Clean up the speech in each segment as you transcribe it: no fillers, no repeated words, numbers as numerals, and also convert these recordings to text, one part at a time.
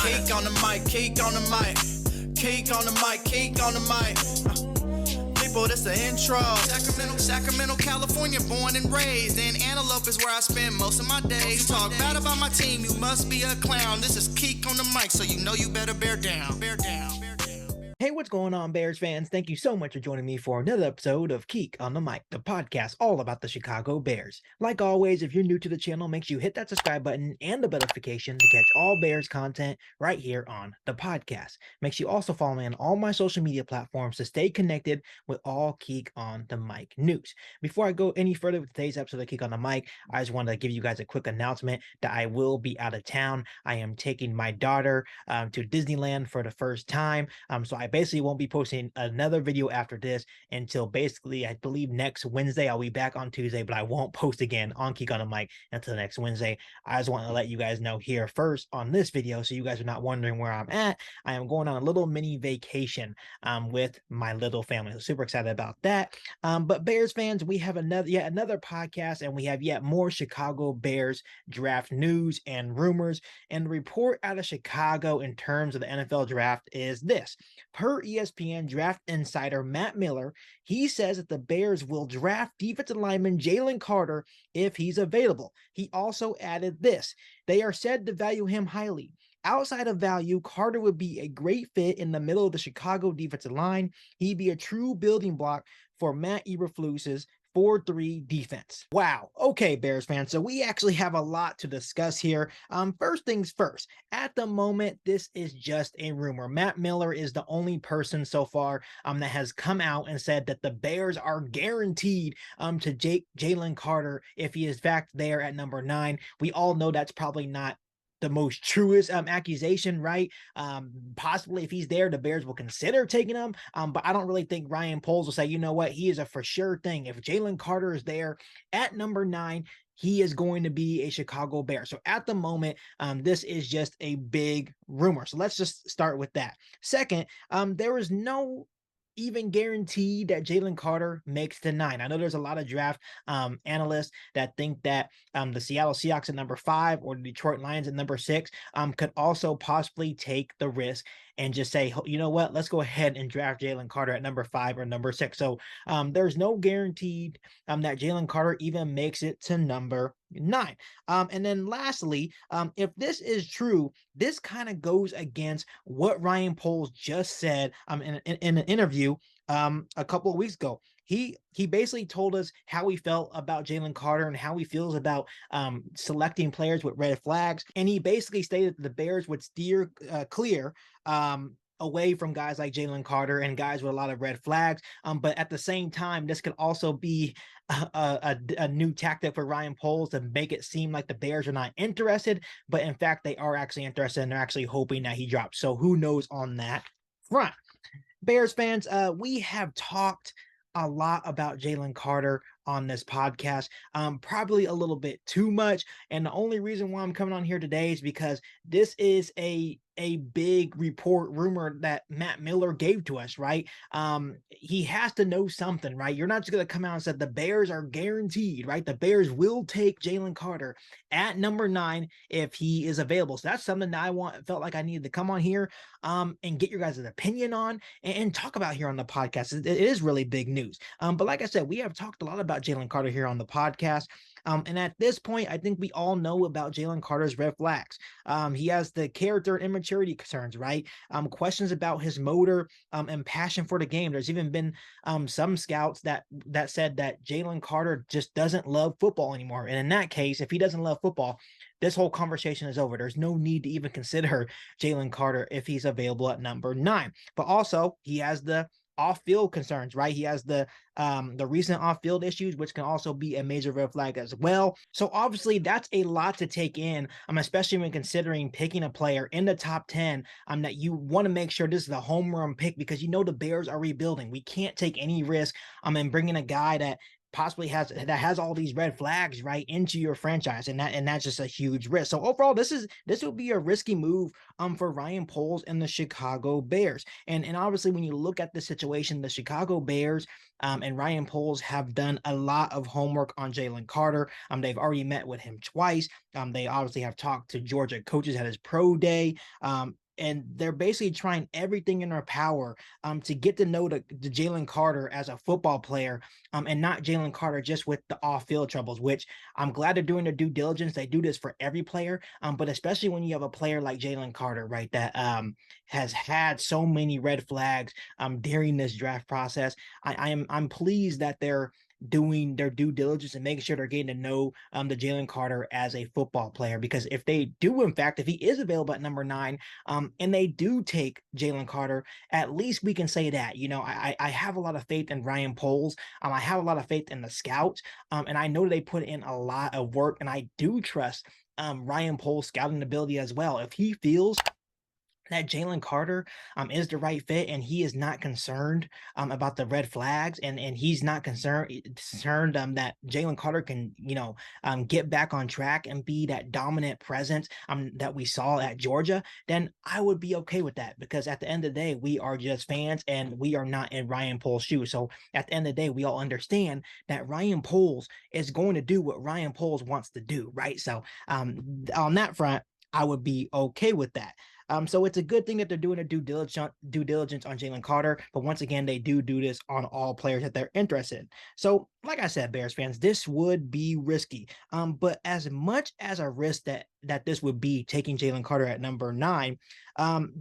Keek on the mic, Keek on the mic, Keek on the mic, Keek on the mic. People, this the intro. Sacramento, California, born and raised. And Antelope is where I spend most of my days. Talk bad about my team, you must be a clown. This is Keek on the mic, so you know you better bear down. Bear down. Hey, what's going on, Bears fans? Thank you so much for joining me for another episode of Keek on the Mic, the podcast all about the Chicago Bears. Like always, if you're new to the channel, make sure you hit that subscribe button and the notification to catch all Bears content right here on the podcast. Make sure you also follow me on all my social media platforms to stay connected with all Keek on the Mic news. Before I go any further with today's episode of Keek on the Mic, I just wanted to give you guys a quick announcement that I will be out of town. I am taking my daughter to Disneyland for the first time. So I basically won't be posting another video after this until basically, I believe, next Wednesday. I'll be back on Tuesday, but I won't post again on Keek on the Mic until next Wednesday. I just want to let you guys know here first on this video, so you guys are not wondering where I'm at. I am going on a little mini vacation with my little family. So super excited about that. But Bears fans, we have yet another podcast, and we have yet more Chicago Bears draft news and rumors. And the report out of Chicago in terms of the NFL draft is this. Per ESPN draft insider Matt Miller, he says that the Bears will draft defensive lineman Jalen Carter if he's available. He also added this: they are said to value him highly. Outside of value, Carter would be a great fit in the middle of the Chicago defensive line. He'd be a true building block for Matt Eberflus's 4-3 defense. Wow. Okay, Bears fans. So we actually have a lot to discuss here. First things first, at the moment, this is just a rumor. Matt Miller is the only person so far that has come out and said that the Bears are guaranteed to Jalen Carter if he is in fact there at number 9. We all know that's probably not the most truest accusation, right? Possibly if he's there, the Bears will consider taking him. But I don't really think Ryan Poles will say, you know what, he is a for sure thing. If Jalen Carter is there at number 9, he is going to be a Chicago Bear. So at the moment, this is just a big rumor. So let's just start with that. Second, there is no even guaranteed that Jalen Carter makes the 9. I know there's a lot of draft analysts that think that the Seattle Seahawks at number 5 or the Detroit Lions at number 6 could also possibly take the risk and just say, you know what, let's go ahead and draft Jalen Carter at number 5 or number 6. So there's no guaranteed that Jalen Carter even makes it to number 9. And then lastly, if this is true, this kind of goes against what Ryan Poles just said in an interview a couple of weeks ago. He basically told us how he felt about Jalen Carter and how he feels about selecting players with red flags. And he basically stated that the Bears would steer clear away from guys like Jalen Carter and guys with a lot of red flags. But at the same time, this could also be a new tactic for Ryan Poles to make it seem like the Bears are not interested, but in fact, they are actually interested and they're actually hoping that he drops. So who knows on that front? Bears fans, we have talked a lot about Jalen Carter on this podcast, probably a little bit too much. And the only reason why I'm coming on here today is because this is a big rumor that Matt Miller gave to us, right? He has to know something, right? You're not just going to come out and say the Bears are guaranteed, right? The Bears will take Jalen Carter at number 9 if he is available. So that's something that I felt like I needed to come on here and get your guys' opinion on and talk about here on the podcast. It is really big news. But like I said, we have talked a lot about Jalen Carter here on the podcast. And at this point, I think we all know about Jalen Carter's red flags. He has the character and immaturity concerns, right? Questions about his motor and passion for the game. There's even been some scouts that said that Jalen Carter just doesn't love football anymore. And in that case, if he doesn't love football, this whole conversation is over. There's no need to even consider Jalen Carter if he's available at number 9. But also, he has the off-field concerns, right? He has the recent off-field issues, which can also be a major red flag as well. So obviously that's a lot to take in, especially when considering picking a player in the top 10 that you want to make sure this is a home run pick, because you know the Bears are rebuilding. We can't take any risk in bringing a guy that possibly has all these red flags right into your franchise, and that's just a huge risk. So overall, this will be a risky move for Ryan Poles and the Chicago Bears. And obviously, when you look at the situation, the Chicago Bears and Ryan Poles have done a lot of homework on Jalen Carter. They've already met with him twice. They obviously have talked to Georgia coaches at his pro day. And they're basically trying everything in their power to get to know the Jalen Carter as a football player, and not Jalen Carter just with the off-field troubles, which I'm glad they're doing their due diligence. They do this for every player, but especially when you have a player like Jalen Carter, right, that has had so many red flags during this draft process. I'm pleased that they're doing their due diligence and making sure they're getting to know the Jalen Carter as a football player, because if they do, in fact, if he is available at number 9, and they do take Jalen Carter, at least we can say that, I have a lot of faith in Ryan Poles. I have a lot of faith in the scouts, and I know they put in a lot of work, and I do trust Ryan Poles' scouting ability as well. If he feels that Jalen Carter is the right fit, and he is not concerned about the red flags, and he's not concerned that Jalen Carter can get back on track and be that dominant presence that we saw at Georgia, then I would be okay with that, because at the end of the day, we are just fans and we are not in Ryan Poles' shoes. So at the end of the day, we all understand that Ryan Poles is going to do what Ryan Poles wants to do, right? So on that front, I would be okay with that. So it's a good thing that they're doing a due diligence on Jalen Carter, but once again, they do this on all players that they're interested in. So, like I said, Bears fans, this would be risky. But as much as a risk that this would be, taking Jalen Carter at number 9,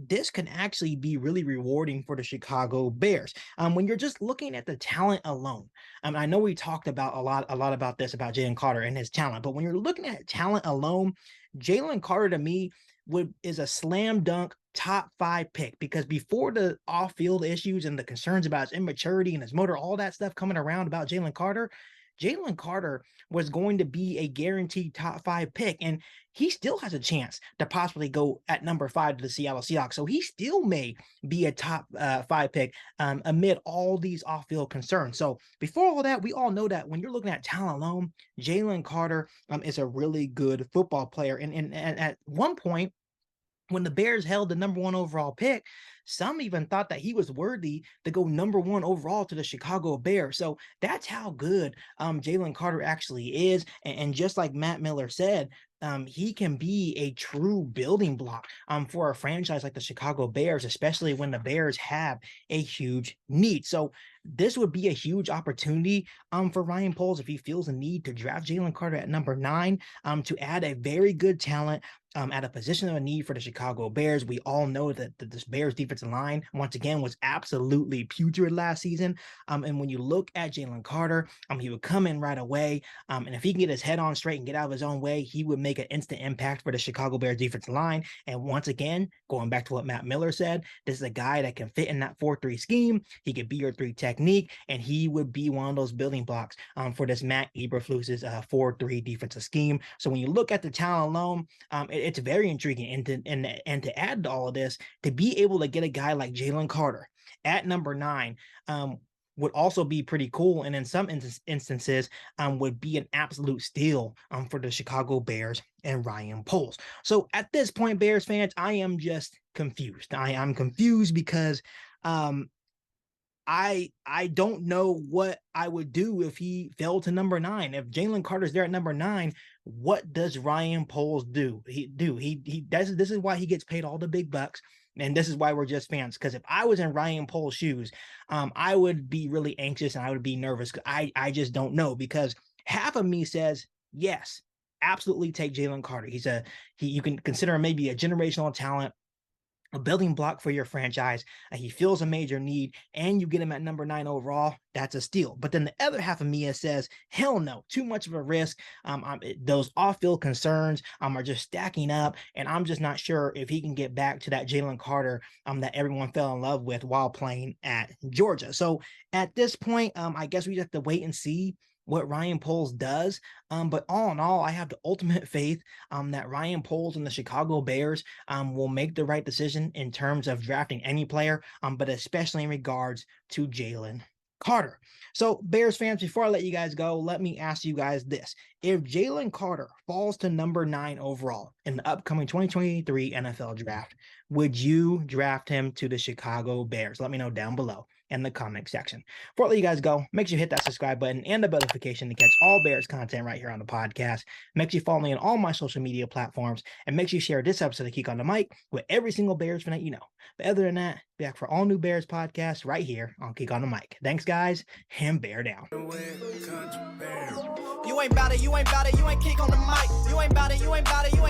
this can actually be really rewarding for the Chicago Bears. When you're just looking at the talent alone, I know we talked about a lot about this, about Jalen Carter and his talent, but when you're looking at talent alone, Jalen Carter to me is a slam dunk top 5 pick, because before the off-field issues and the concerns about his immaturity and his motor, all that stuff coming around about Jalen Carter was going to be a guaranteed top 5 pick, and he still has a chance to possibly go at number 5 to the Seattle Seahawks. So he still may be a top 5 pick amid all these off-field concerns. So before all that, we all know that when you're looking at talent alone, Jalen Carter is a really good football player. And at one point, when the Bears held the number 1 overall pick, some even thought that he was worthy to go number 1 overall to the Chicago Bears. So that's how good Jalen Carter actually is. And just like Matt Miller said, he can be a true building block for a franchise like the Chicago Bears, especially when the Bears have a huge need. So this would be a huge opportunity for Ryan Poles, if he feels a need to draft Jalen Carter at number 9, to add a very good talent at a position of a need for the Chicago Bears. We all know that this Bears defensive line, once again, was absolutely putrid last season. And when you look at Jalen Carter, he would come in right away. And if he can get his head on straight and get out of his own way, he would make an instant impact for the Chicago Bears defensive line. And once again, going back to what Matt Miller said, this is a guy that can fit in that 4-3 scheme. He could be your 3 technique, and he would be one of those building blocks for this Matt Eberflus's 4-3 defensive scheme. So when you look at the talent alone, it's very intriguing. And to add to all of this, to be able to get a guy like Jalen Carter at number 9 would also be pretty cool, and in some instances would be an absolute steal for the Chicago Bears and Ryan Poles. So at this point, Bears fans, I am just confused. I'm confused because I don't know what I would do if he fell to number 9. If Jalen Carter's there at number 9, what does Ryan Poles do? This is why he gets paid all the big bucks, and this is why we're just fans. Because if I was in Ryan Poles' shoes, I would be really anxious and I would be nervous. I just don't know, because half of me says yes, absolutely take Jalen Carter. You can consider him maybe a generational talent, a building block for your franchise. He fills a major need, and you get him at number 9 overall. That's a steal. But then the other half of me says, hell no, too much of a risk. Those off-field concerns are just stacking up, and I'm just not sure if he can get back to that Jalen Carter that everyone fell in love with while playing at Georgia. So at this point, I guess we just have to wait and see what Ryan Poles does. But all in all, I have the ultimate faith that Ryan Poles and the Chicago Bears will make the right decision in terms of drafting any player, but especially in regards to Jalen Carter. So, Bears fans, before I let you guys go, let me ask you guys this. If Jalen Carter falls to number 9 overall in the upcoming 2023 NFL draft, would you draft him to the Chicago Bears? Let me know down below in the comment section. Before I let you guys go, make sure you hit that subscribe button and the notification to catch all Bears content right here on the podcast. Make sure you follow me on all my social media platforms, and make sure you share this episode of Geek on the Mic with every single Bears fan that you know. But other than that, back for all new Bears podcasts right here on Geek on the Mic. Thanks, guys, and bear down. You ain't bout it, you ain't bout it, you ain't kick on the mic. You ain't bout it, you ain't bout it, you